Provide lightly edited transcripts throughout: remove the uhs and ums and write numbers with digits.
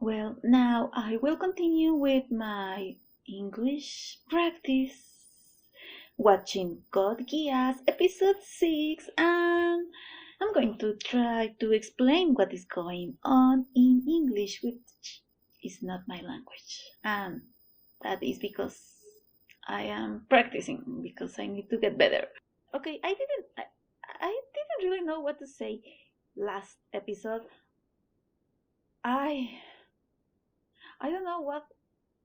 Well, now I will continue with my English practice, watching Code Geass Episode 6, and I'm going to try to explain what is going on in English, which is not my language. And that is because I am practicing, because I need to get better. Okay, I didn't really know what to say last episode. I I don't know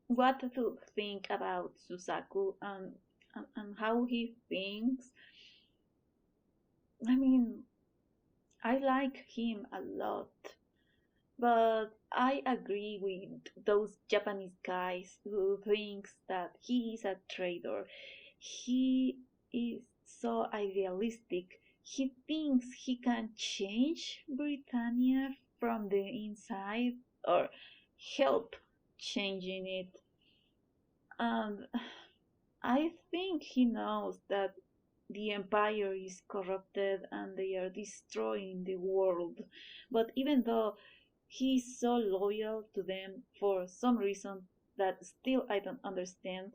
what to think about Susaku and how he thinks. I mean, I like him a lot, but I agree with those Japanese guys who thinks that he is a traitor. He is so idealistic. He thinks he can change Britannia from the inside or help changing it. And I think he knows that the empire is corrupted and they are destroying the world. But even though he's so loyal to them for some reason that still I don't understand,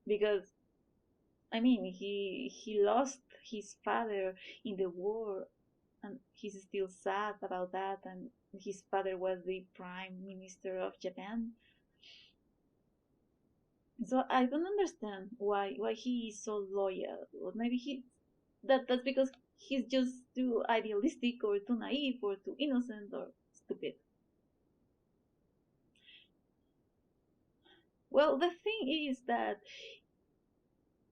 because I mean he lost his father in the war and he's still sad about that, and his father was the prime minister of Japan. So I don't understand why he is so loyal. Or maybe that's because he's just too idealistic or too naive or too innocent or stupid. Well, the thing is that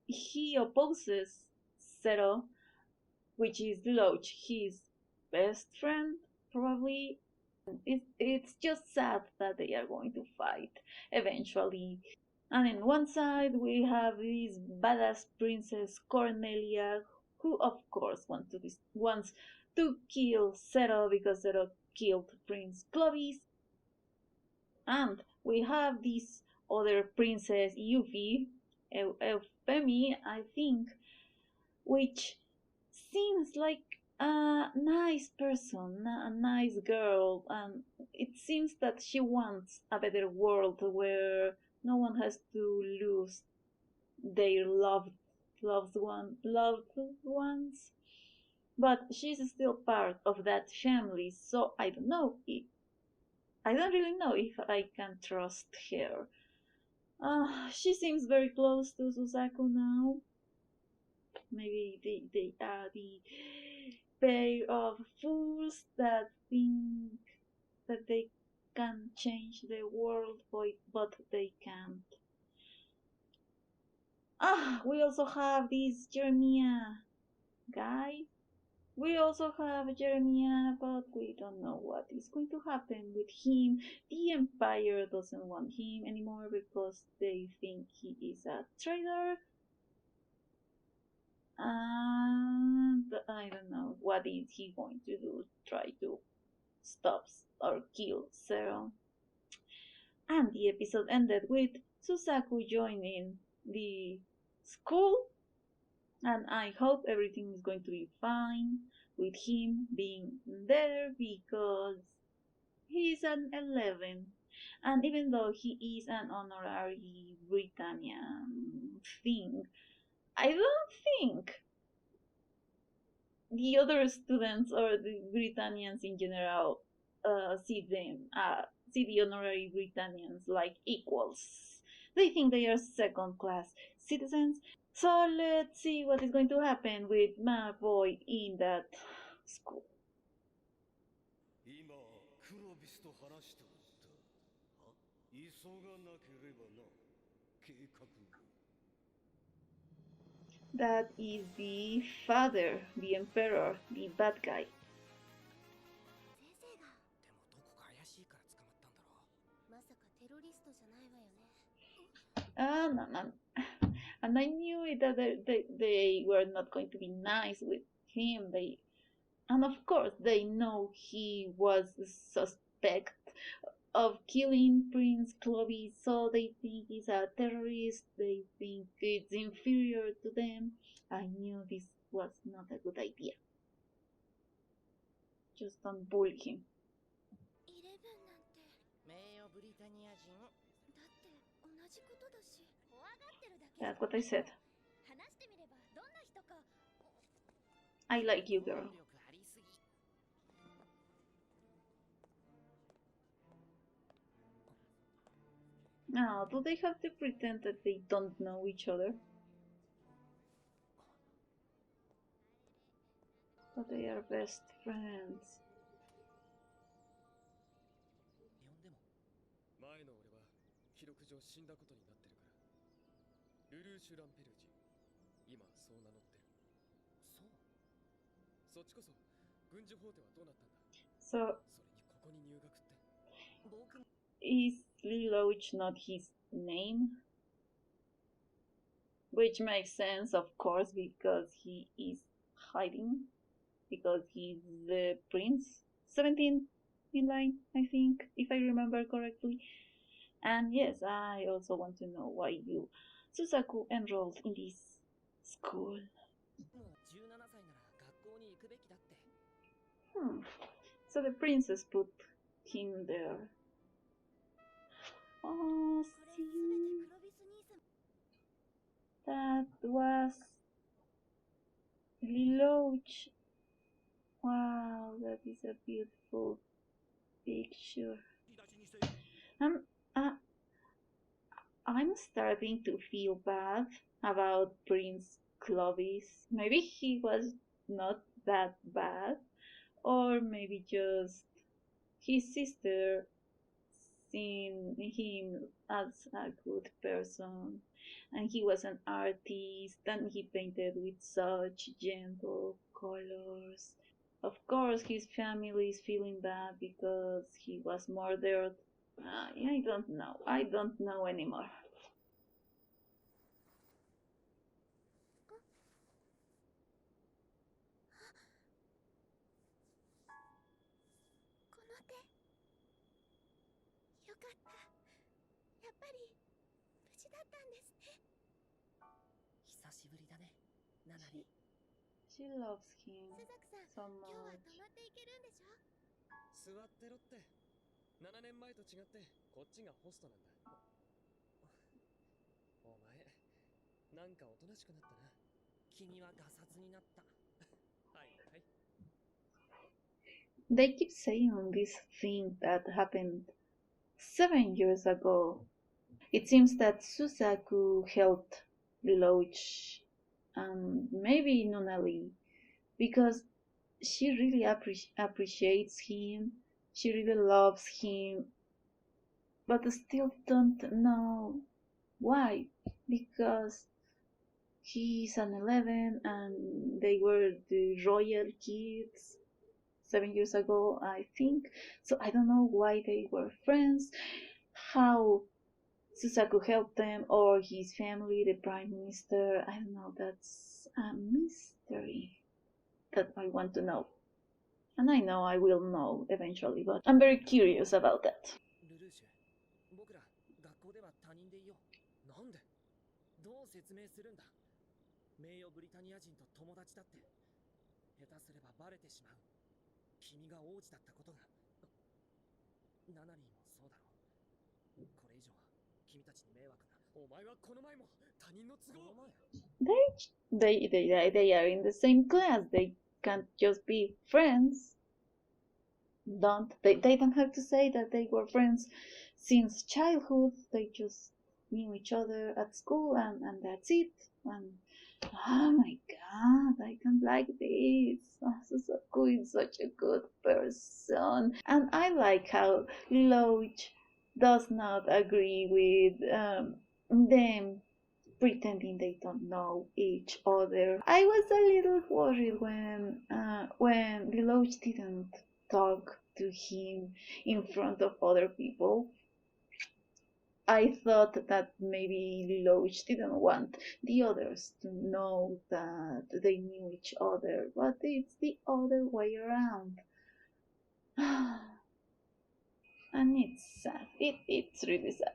he opposes Zero, which is Loach, his best friend, probably. It's just sad that they are going to fight eventually. And in one side we have this badass princess Cornelia, who of course wants to kill Zero because Zero killed Prince Clovis. And we have this other princess Yuffie, Euphemie, I think, which seems like a nice person, a nice girl, and it seems that she wants a better world where no one has to lose their loved ones. But she's still part of that family, so I don't really know if I can trust her. She seems very close to Susaku now. Maybe they are the pair of fools that think that they can change the world, but they can't. We also have this Jeremiah guy. We also have Jeremiah, but we don't know what is going to happen with him. The Empire doesn't want him anymore because they think he is a traitor. And I don't know what is he going to do. Try to stop or kill Zero. And the episode ended with Susaku joining the school, and I hope everything is going to be fine with him being there because he's an 11. And even though he is an honorary Britannian thing, I don't think the other students or the Britannians in general see the honorary Britannians like equals. They think they are second class citizens. So let's see what is going to happen with my boy in that school. That is the father, the emperor, the bad guy. No, no. And I knew it that they were not going to be nice with him. And of course, they know he was suspect of killing Prince Clovis, so they think he's a terrorist. They think it's inferior to them. I knew this was not a good idea. Just don't bully him. That's what I said. I like you, girl. Now, do they have to pretend that they don't know each other? But they are best friends. 前の俺は記録上死んだことになってるからルルーシュ・ランペルジ今そう名乗ってるそうそっちこそ軍事法廷はどうなったんだ So, それにここに入学って is Lelouch not his name? Which makes sense, of course, because he is hiding. Because he's the prince. 17 in line, I think, if I remember correctly. And yes, I also want to know why you, Susaku, enrolled in this school. So the princess put him there. Oh, see? That was Lelouch. Wow, that is a beautiful picture. I'm starting to feel bad about Prince Clovis. Maybe he was not that bad, or maybe just his sister seen him as a good person, and he was an artist, and he painted with such gentle colors. Of course, his family is feeling bad because he was murdered. I don't know. I don't know anymore. She loves him so much. 座ってろって7年前と違ってこっちがホストなんだお前なんかおとなしくなったな君はガサツになったはいはい They keep saying this thing that happened 7 years ago. It seems that Susaku helped Lelouch and maybe Nonali because she really appreciates him, she really loves him, but still don't know why. Because he's an 11 and they were the royal kids 7 years ago, I think. So I don't know why they were friends, how Susaku helped them, or his family, the prime minister. I don't know, that's a mystery that I want to know. And I know I will know eventually, but I'm very curious about that. ルルーシュ僕ら学校では他人でいようなんでどう説明するんだ名誉ブリタニア人と友達だって下手すればバレてしまう君が王子だったことがナナリーもそうだろうこれ以上は君たちに迷惑なお前はこの前も他人の都合 They are in the same class. They can't just be friends. They don't have to say that they were friends since childhood. They just knew each other at school and that's it. And oh my god, I don't like this. Susaku is such a good person. And I like how Lelouch does not agree with them pretending they don't know each other. I was a little worried when Lelouch didn't talk to him in front of other people. I thought that maybe Lelouch didn't want the others to know that they knew each other, but it's the other way around. And it's sad. It's really sad.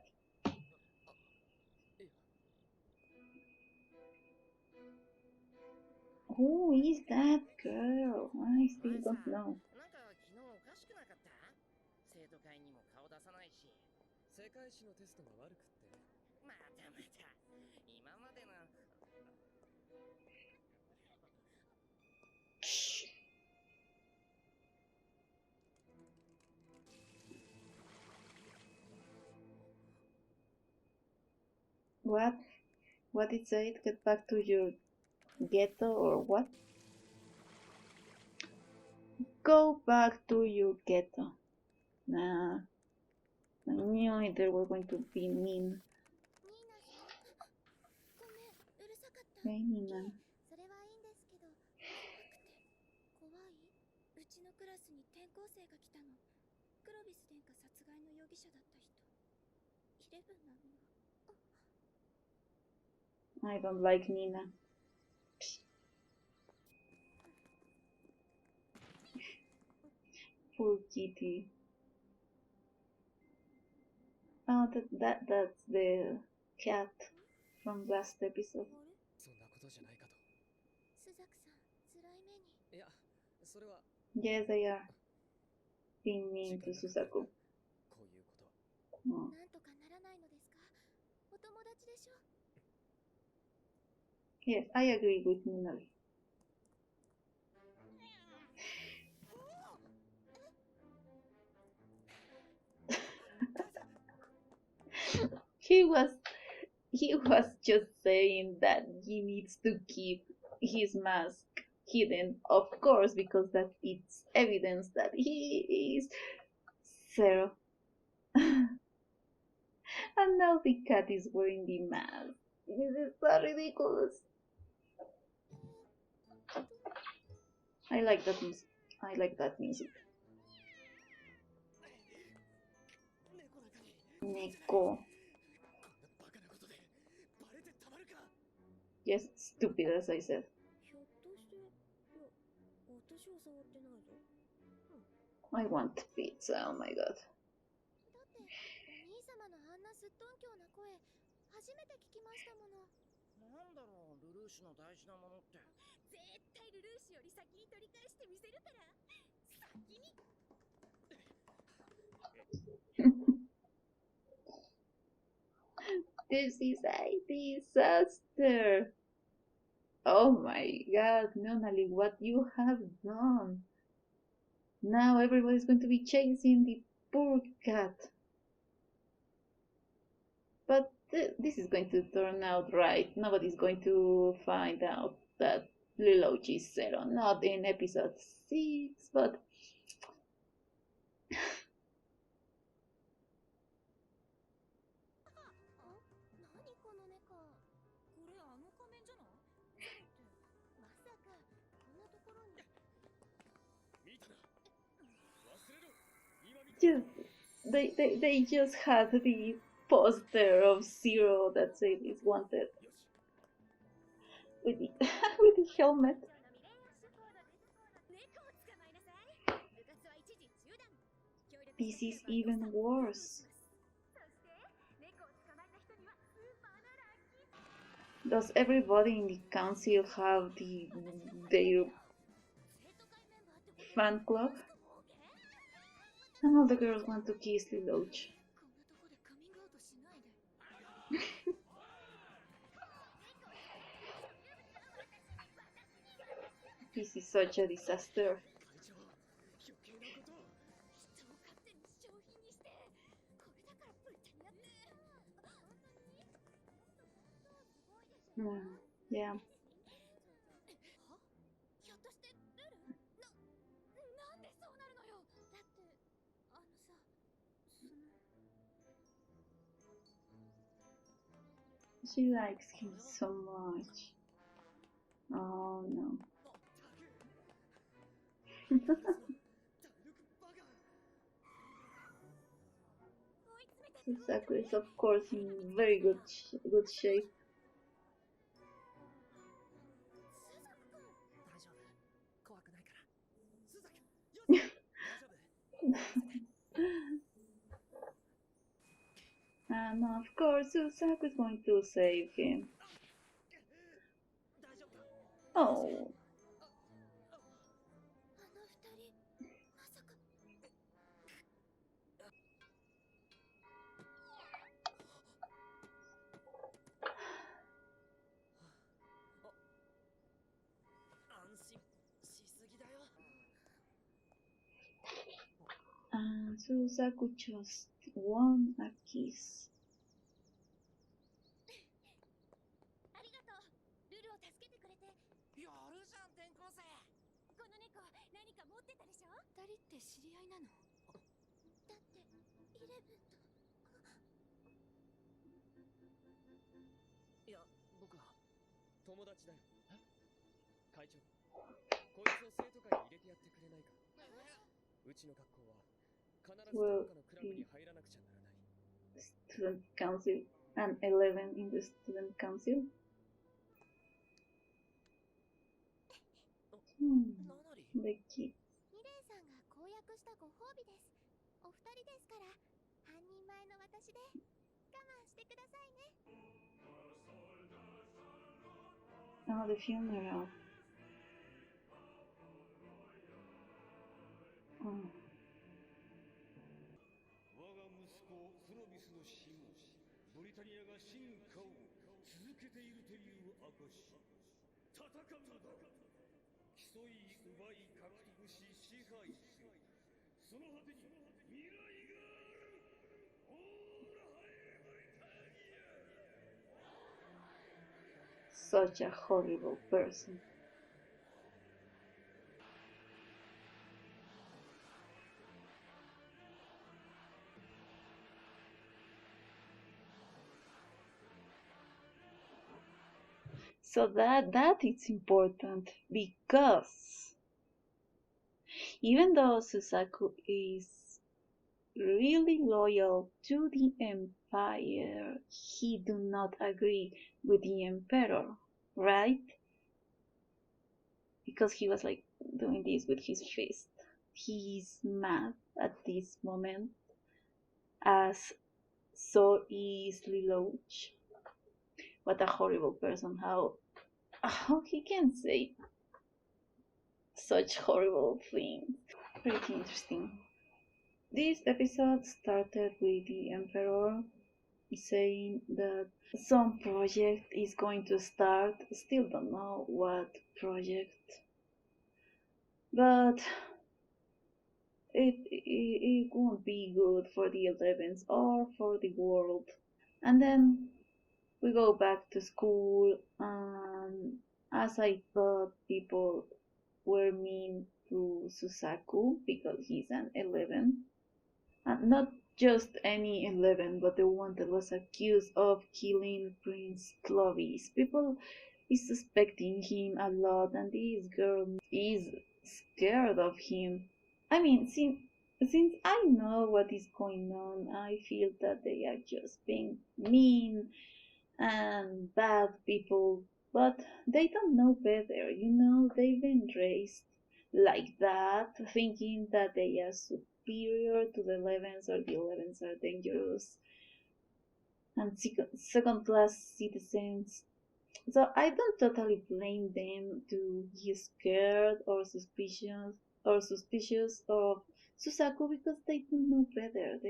Who is that girl? I still don't know. なんか昨日おかしくなかった生徒会にも顔出さないし世界史のテストが悪くって。またまた。今までの。What? What did it say? Get back to your ghetto or what? Go back to your ghetto. Nah. I knew they were going to be mean. Hey, Nina. それはいいんですけど、怖くて怖い？うちのクラスに転校生が来たの。クロビス殿下殺害の容疑者だった人。11なのよ。I don't like Nina. Poor kitty. Oh, that's the cat from last episode. そんなことじゃないかと。スザクさん、辛い目に。いや、それは。Yes, they are being mean to Susaku. こういうことは。なんとかならないのですか？お友達でしょ？ Yes, I agree with Nina. He was just saying that he needs to keep his mask hidden, of course, because that it's evidence that he is Zero. And now the cat is wearing the mask. This is so ridiculous. I like that music. I like that music. Neko. Yes, stupid as I said. I want pizza, oh my god. だってお兄様のあんなすっとんきょうな声初めて聞きましたもの。なんだろう、ルルーシュの大事なものって。絶対ルルーシュより先に取り返してみせるから。先に。This is a disaster. Oh my god, Nonali, what you have done. Now everybody's going to be chasing the poor cat. But this is going to turn out right. Nobody's going to find out that Lilochi is Zero. Not in episode 6, but... Just, they just had the poster of Zero that said it's wanted. With the, with the helmet. This is even worse. Does everybody in the council have their fan club? And all the girls want to kiss Liloch. This is such a disaster. Yeah. She likes him so much. Oh no. Susaku is of course in very good shape. And of course Susaku is going to save him. Oh. Susaku just won a kiss. ありがとう。ルルを助けてくれて。やるじゃん、転校生。この猫、何か持ってたでしょ？二人って知り合いなの？だって、イレブンと。いや、僕は友達だよ。会長、こいつを生徒会に入れてやってくれないか。うちの学校は必ずどこかのクラブに入らなくちゃならない。Student Council and 11 in the Student Council. ななり。The kid. ミレイさんが公約したご褒美です。お二人ですから、半人前の私で我慢してくださいね。Oh, the funeral. Oh. 我が息子クロビスの死後、ブリタニアが進化を続けているという証。戦うのだ。競い奪い獲得し支配する。その果てに未来がある。オーラハイブリタニア。 Such a horrible person. So that is important because even though Susaku is really loyal to the Empire, he do not agree with the Emperor, right? Because he was like doing this with his fist. He's mad at this moment, as so is Lelouch. What a horrible person, how he can say such horrible things. Pretty interesting. This episode started with the Emperor saying that some project is going to start. Still don't know what project, but it won't be good for the 11s or for the world. And then we go back to school, and as I thought, people were mean to Susaku because he's an 11. And not just any 11, but the one that was accused of killing Prince Clovis. People is suspecting him a lot, and this girl is scared of him. I mean, since I know what is going on, I feel that they are just being mean and bad people, but they don't know better, they've been raised like that, thinking that they are superior to the 11s, or the 11s are dangerous and second class citizens. So I don't totally blame them to be scared or suspicious of Susaku, because they don't know better.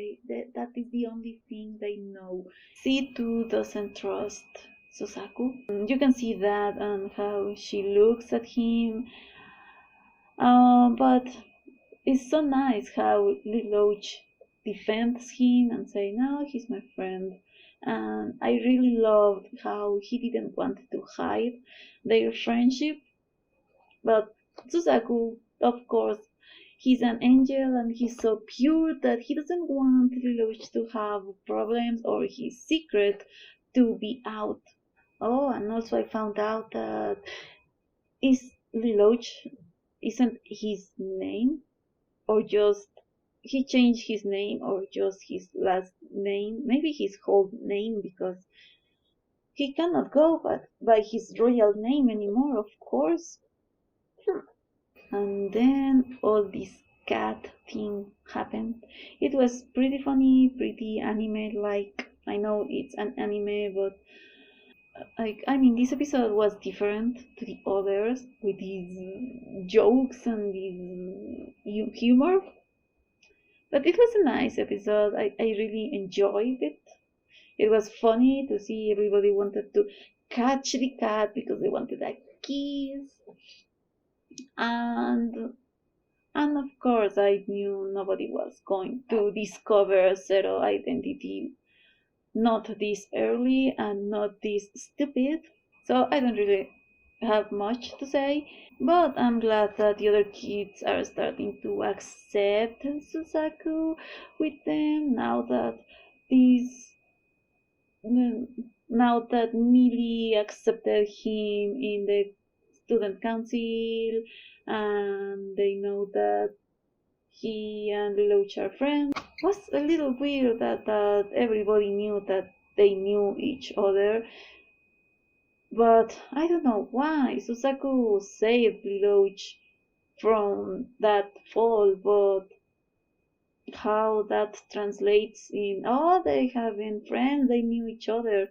That is the only thing they know. C2 doesn't trust Susaku. You can see that on how she looks at him. But it's so nice how Lelouch defends him and say, no, he's my friend. And I really loved how he didn't want to hide their friendship. But Susaku, of course, he's an angel and he's so pure that he doesn't want Lelouch to have problems or his secret to be out. Oh, and also I found out that Lelouch isn't his name, or just he changed his name, or just his last name, maybe his whole name, because he cannot go by his royal name anymore, of course. And then all this cat thing happened. It was pretty funny, pretty anime-like. I know it's an anime, but this episode was different to the others, with these jokes and this humor. But it was a nice episode. I really enjoyed it. It was funny to see everybody wanted to catch the cat because they wanted a kiss. And And of course, I knew nobody was going to discover Zero identity not this early and not this stupid. So I don't really have much to say. But I'm glad that the other kids are starting to accept Susaku with them this now that Millie accepted him in the student council and they know that he and Lelouch are friends. It was a little weird that everybody knew that they knew each other, but I don't know why. Susaku saved Lelouch from that fall, but how that translates in, oh, they have been friends, they knew each other.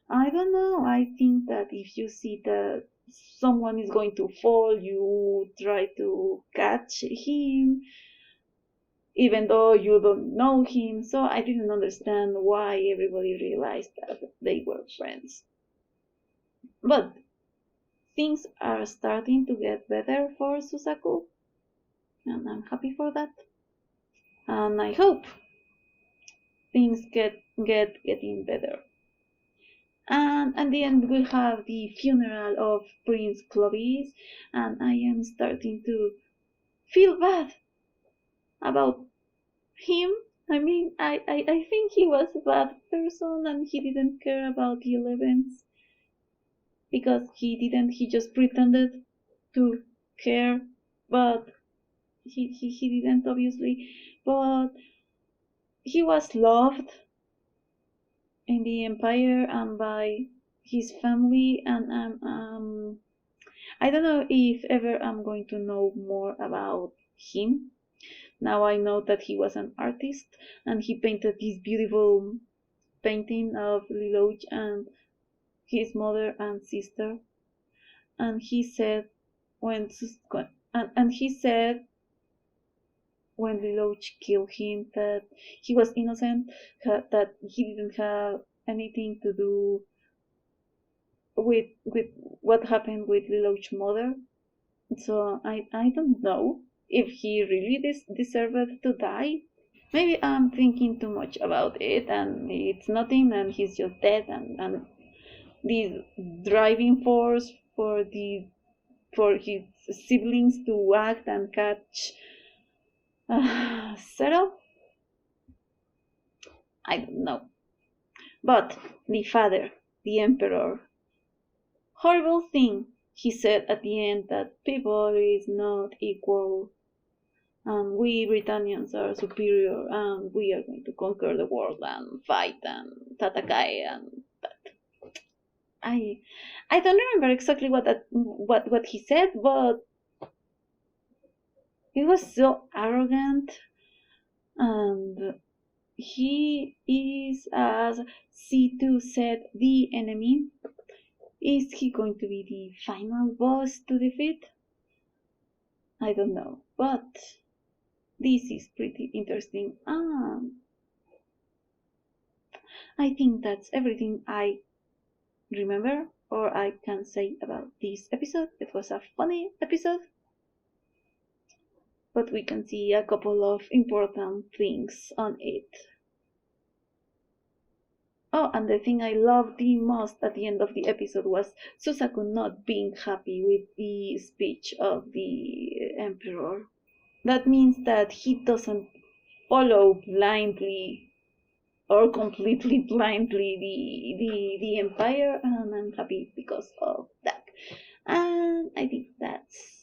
I don't know. I think that if you see that someone is going to fall, you try to catch him, even though you don't know him. So I didn't understand why everybody realized that they were friends. But things are starting to get better for Susaku, and I'm happy for that. And I hope things getting better. And at the end we'll have the funeral of Prince Clovis, and I am starting to feel bad about him. I mean, I think he was a bad person and he didn't care about the 11s because he just pretended to care, but he didn't obviously. But he was loved in the Empire and by his family, and I don't know if ever I'm going to know more about him. Now I know that he was an artist and he painted this beautiful painting of Lelouch and his mother and sister. And he said when he said when Lelouch killed him that he was innocent, that he didn't have anything to do with what happened with Lelouch's mother. So I don't know if he really deserved to die. Maybe I'm thinking too much about it and it's nothing and he's just dead, and the driving force for his siblings to act and catch Zero? I don't know. But the father, the emperor, horrible thing, he said at the end that people is not equal and we Britannians are superior and we are going to conquer the world and fight and tatakai and that. I don't remember exactly what he said, but it was so arrogant, and he is, as C2 said, the enemy. Is he going to be the final boss to defeat? I don't know, but this is pretty interesting. I think that's everything I remember or I can say about this episode. It was a funny episode, but we can see a couple of important things on it. Oh, and the thing I loved the most at the end of the episode was Susaku not being happy with the speech of the Emperor. That means that he doesn't follow blindly or completely blindly the Empire, and I'm happy because of that. And I think that's